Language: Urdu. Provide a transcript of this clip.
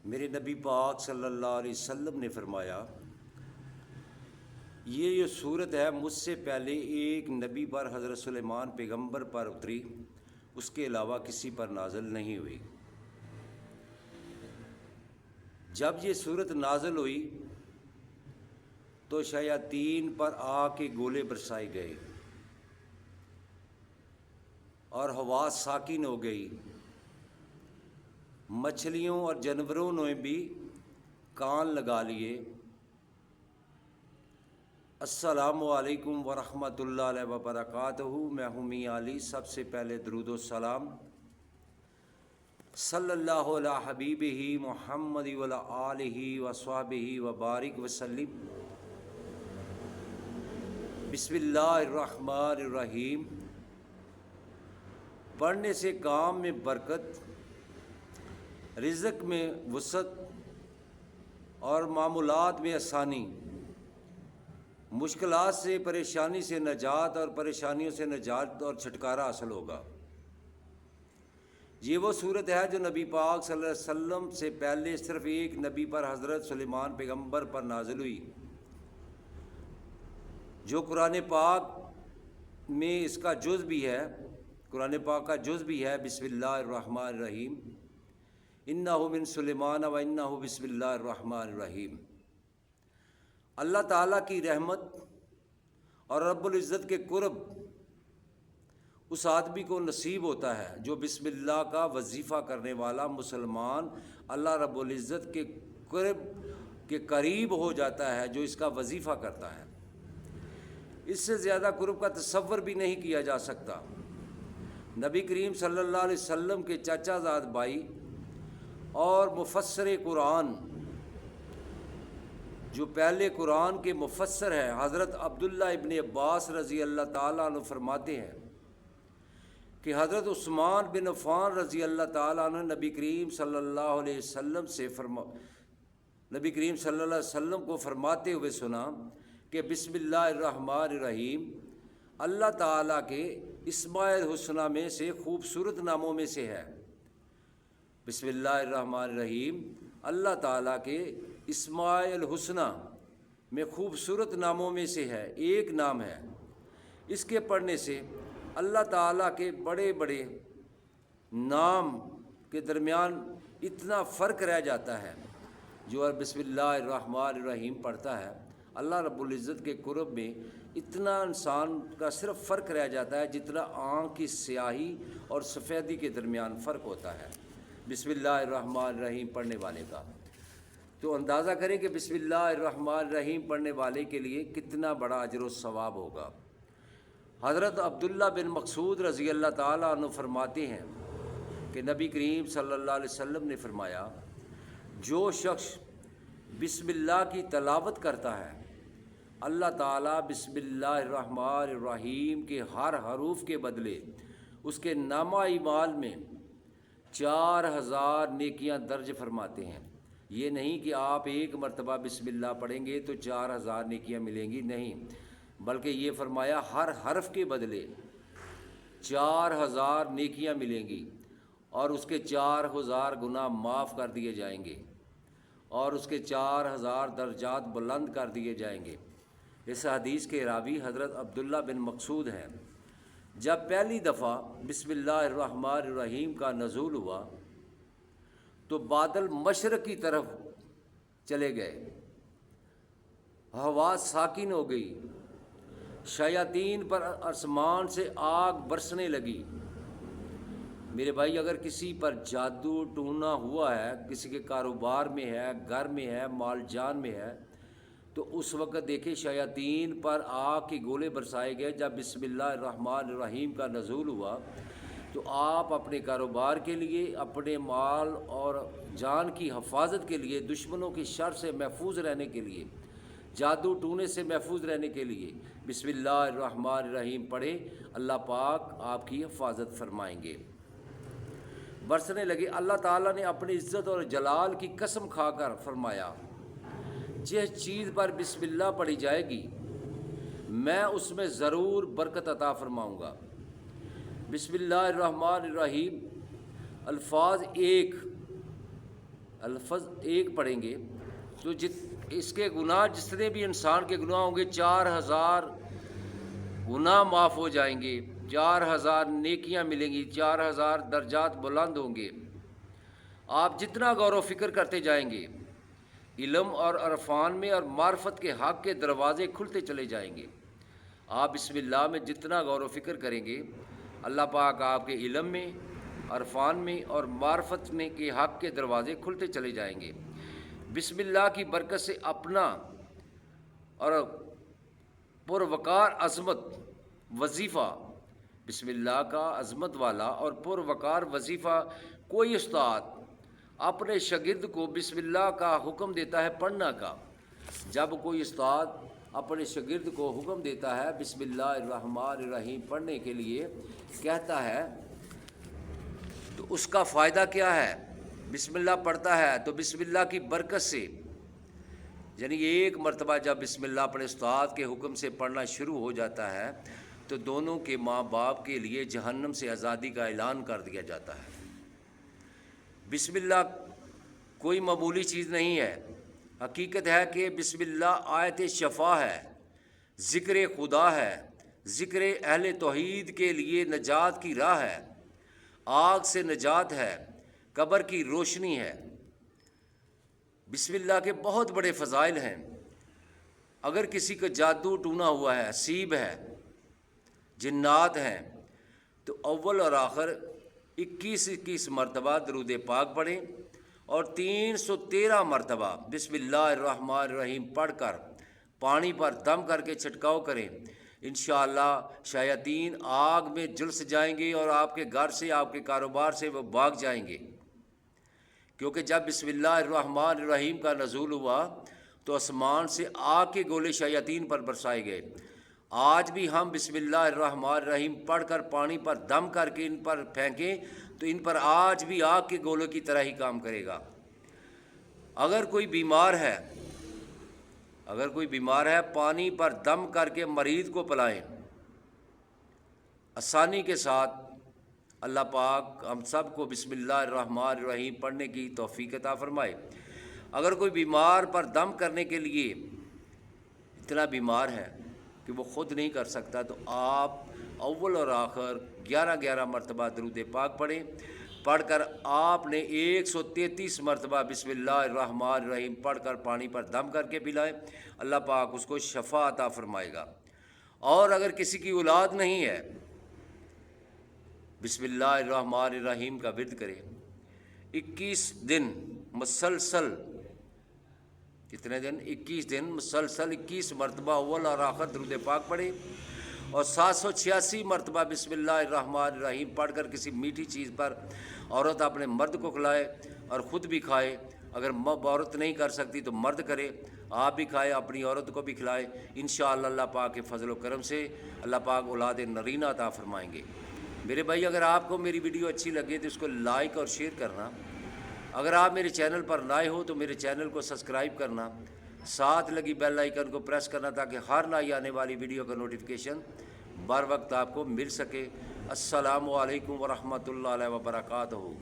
میرے نبی پاک صلی اللہ علیہ وسلم نے فرمایا، یہ جو صورت ہے مجھ سے پہلے ایک نبی پر حضرت سلیمان پیغمبر پر اتری، اس کے علاوہ کسی پر نازل نہیں ہوئی۔ جب یہ صورت نازل ہوئی تو شیاطین پر آگ کے گولے برسائے گئے اور ہوا ساکن ہو گئی۔ مچھلیوں اور جانوروں نے بھی کان لگا لیے۔ السلام علیکم ورحمۃ اللہ وبرکاتہ۔ میں ہوں میاں علی۔ سب سے پہلے درود و سلام صلی اللہ علیہ حبیبہ محمد وعلی آلہ وصحبہ وبارک وسلم۔ بسم اللہ الرحمن الرحیم۔ پڑھنے سے کام میں برکت، رزق میں وسعت اور معاملات میں آسانی، مشکلات سے پریشانی سے نجات اور پریشانیوں سے نجات اور چھٹکارا حاصل ہوگا۔ یہ وہ صورت ہے جو نبی پاک صلی اللہ علیہ وسلم سے پہلے صرف ایک نبی پر حضرت سلیمان پیغمبر پر نازل ہوئی، جو قرآن پاک میں اس کا جز بھی ہے، قرآن پاک کا جز بھی ہے۔ بسم اللہ الرحمن الرحیم، انہ من سلیمان و انہ بسم اللہ الرحمن الرحیم۔ اللہ تعالیٰ کی رحمت اور رب العزت کے قرب اس آدمی کو نصیب ہوتا ہے جو بسم اللہ کا وظیفہ کرنے والا مسلمان اللہ رب العزت کے قرب کے قریب ہو جاتا ہے، جو اس کا وظیفہ کرتا ہے۔ اس سے زیادہ قرب کا تصور بھی نہیں کیا جا سکتا۔ نبی کریم صلی اللہ علیہ وسلم کے چچا زاد بھائی اور مفسر قرآن، جو پہلے قرآن کے مفسر ہیں، حضرت عبداللہ ابن عباس رضی اللہ تعالیٰ عنہ فرماتے ہیں کہ حضرت عثمان بن عفان رضی اللہ تعالیٰ عنہ نبی کریم صلی اللہ علیہ وسلم کو فرماتے ہوئے سنا کہ بسم اللہ الرحمن الرحیم اللہ تعالیٰ کے اسماء الحسنہ میں سے خوبصورت ناموں میں سے ہے۔ بسم اللہ الرحمن الرحیم اللہ تعالیٰ کے اسماء الحسنہ میں خوبصورت ناموں میں سے ہے، ایک نام ہے۔ اس کے پڑھنے سے اللہ تعالیٰ کے بڑے بڑے نام کے درمیان اتنا فرق رہ جاتا ہے۔ جو بسم اللہ الرحمن الرحیم پڑھتا ہے، اللہ رب العزت کے قرب میں اتنا انسان کا صرف فرق رہ جاتا ہے جتنا آنکھ کی سیاہی اور سفیدی کے درمیان فرق ہوتا ہے بسم اللہ الرحمن الرحیم پڑھنے والے کا۔ تو اندازہ کریں کہ بسم اللہ الرحمن الرحیم پڑھنے والے کے لیے کتنا بڑا اجر و ثواب ہوگا۔ حضرت عبداللہ بن مسعود رضی اللہ تعالیٰ عنہ فرماتے ہیں کہ نبی کریم صلی اللہ علیہ وسلم نے فرمایا، جو شخص بسم اللہ کی تلاوت کرتا ہے، اللہ تعالیٰ بسم اللہ الرحمن الرحیم کے ہر حروف کے بدلے اس کے نامہ اعمال میں 4000 نیکیاں درج فرماتے ہیں۔ یہ نہیں کہ آپ ایک مرتبہ بسم اللہ پڑھیں گے تو 4000 نیکیاں ملیں گی، نہیں، بلکہ یہ فرمایا ہر حرف کے بدلے 4000 نیکیاں ملیں گی اور اس کے 4000 گناہ معاف کر دیے جائیں گے اور اس کے 4000 درجات بلند کر دیے جائیں گے۔ اس حدیث کے راوی حضرت عبداللہ بن مسعود ہیں۔ جب پہلی دفعہ بسم اللہ الرحمن الرحیم کا نزول ہوا تو بادل مشرق کی طرف چلے گئے، ہوا ساکن ہو گئی، شیاطین پر آسمان سے آگ برسنے لگی۔ میرے بھائی، اگر کسی پر جادو ٹونا ہوا ہے، کسی کے کاروبار میں ہے، گھر میں ہے، مال جان میں ہے، تو اس وقت دیکھیں شیاطین پر آگ کے گولے برسائے گئے۔ جب بسم اللہ الرحمن الرحیم کا نزول ہوا تو آپ اپنے کاروبار کے لیے، اپنے مال اور جان کی حفاظت کے لیے، دشمنوں کی شر سے محفوظ رہنے کے لیے، جادو ٹونے سے محفوظ رہنے کے لیے بسم اللہ الرحمن الرحیم پڑھیں، اللہ پاک آپ کی حفاظت فرمائیں گے۔ برسنے لگے۔ اللہ تعالیٰ نے اپنی عزت اور جلال کی قسم کھا کر فرمایا، جس چیز پر بسم اللہ پڑھی جائے گی میں اس میں ضرور برکت عطا فرماؤں گا۔ بسم اللہ الرحمن الرحیم الفاظ ایک، الفظ ایک پڑھیں گے تو اس کے گناہ جتنے بھی انسان کے گناہ ہوں گے 4000 گناہ معاف ہو جائیں گے، 4000 نیکیاں ملیں گی، 4000 درجات بلند ہوں گے۔ آپ جتنا غور و فکر کرتے جائیں گے، علم اور عرفان میں اور معرفت کے حق کے دروازے کھلتے چلے جائیں گے۔ آپ بسم اللہ میں جتنا غور و فکر کریں گے، اللہ پاک آپ کے علم میں، عرفان میں اور معرفت میں کے حق کے دروازے کھلتے چلے جائیں گے۔ بسم اللہ کی برکت سے اپنا اور پروقار عظمت وظیفہ، بسم اللہ کا عظمت والا اور پروقار وظیفہ کوئی استاد اپنے شاگرد کو بسم اللہ کا حکم دیتا ہے پڑھنا کا۔ جب کوئی استاد اپنے شاگرد کو حکم دیتا ہے بسم اللہ الرحمن الرحیم پڑھنے کے لیے کہتا ہے تو اس کا فائدہ کیا ہے؟ بسم اللہ پڑھتا ہے تو بسم اللہ کی برکت سے، یعنی ایک مرتبہ جب بسم اللہ اپنے استاد کے حکم سے پڑھنا شروع ہو جاتا ہے تو دونوں کے ماں باپ کے لیے جہنم سے آزادی کا اعلان کر دیا جاتا ہے۔ بسم اللہ کوئی معمولی چیز نہیں ہے، حقیقت ہے کہ بسم اللہ آیت شفا ہے، ذکر خدا ہے، ذکر اہل توحید کے لیے نجات کی راہ ہے، آگ سے نجات ہے، قبر کی روشنی ہے۔ بسم اللہ کے بہت بڑے فضائل ہیں۔ اگر کسی کا جادو ٹونا ہوا ہے، سیب ہے، جنات ہیں، تو اول اور آخر 21 مرتبہ درود پاک پڑھیں اور 313 مرتبہ بسم اللہ الرحمن الرحیم پڑھ کر پانی پر دم کر کے چھٹکاؤ کریں۔ انشاءاللہ شیاطین آگ میں جلس جائیں گے اور آپ کے گھر سے، آپ کے کاروبار سے وہ بھاگ جائیں گے، کیونکہ جب بسم اللہ الرحمن الرحیم کا نزول ہوا تو آسمان سے آگ کے گولے شیاطین پر برسائے گئے۔ آج بھی ہم بسم اللہ الرحمن الرحیم پڑھ کر پانی پر دم کر کے ان پر پھینکیں تو ان پر آج بھی آگ کے گولوں کی طرح ہی کام کرے گا۔ اگر کوئی بیمار ہے پانی پر دم کر کے مریض کو پلائیں، آسانی کے ساتھ۔ اللہ پاک ہم سب کو بسم اللہ الرحمن الرحیم پڑھنے کی توفیق عطا فرمائے۔ اگر کوئی بیمار پر دم کرنے کے لیے اتنا بیمار ہے کہ وہ خود نہیں کر سکتا تو آپ اول اور آخر 11 مرتبہ درود پاک پڑھیں۔ پڑھ کر آپ نے 133 مرتبہ بسم اللہ الرحمن الرحیم پڑھ کر پانی پر دم کر کے پلائیں، اللہ پاک اس کو شفا عطا فرمائے گا۔ اور اگر کسی کی اولاد نہیں ہے، بسم اللہ الرحمن الرحیم کا ورد کرے، 21 دن مسلسل، کتنے دن؟ 21 دن مسلسل 21 مرتبہ اول اور آخر درود پاک پڑھے اور 786 مرتبہ بسم اللہ الرحمن الرحیم پڑھ کر کسی میٹھی چیز پر عورت اپنے مرد کو کھلائے اور خود بھی کھائے۔ اگر عورت نہیں کر سکتی تو مرد کرے، آپ بھی کھائے، اپنی عورت کو بھی کھلائے۔ انشاءاللہ اللہ پاک کے فضل و کرم سے اللہ پاک اولاد نرینہ عطا فرمائیں گے۔ میرے بھائی، اگر آپ کو میری ویڈیو اچھی لگے تو اس کو لائک اور شیئر کرنا۔ اگر آپ میرے چینل پر نئے ہو تو میرے چینل کو سبسکرائب کرنا، ساتھ لگی بیل آئیکن کو پریس کرنا تاکہ ہر نئی آنے والی ویڈیو کا نوٹیفیکیشن بر وقت آپ کو مل سکے۔ السلام علیکم ورحمۃ اللہ وبرکاتہ۔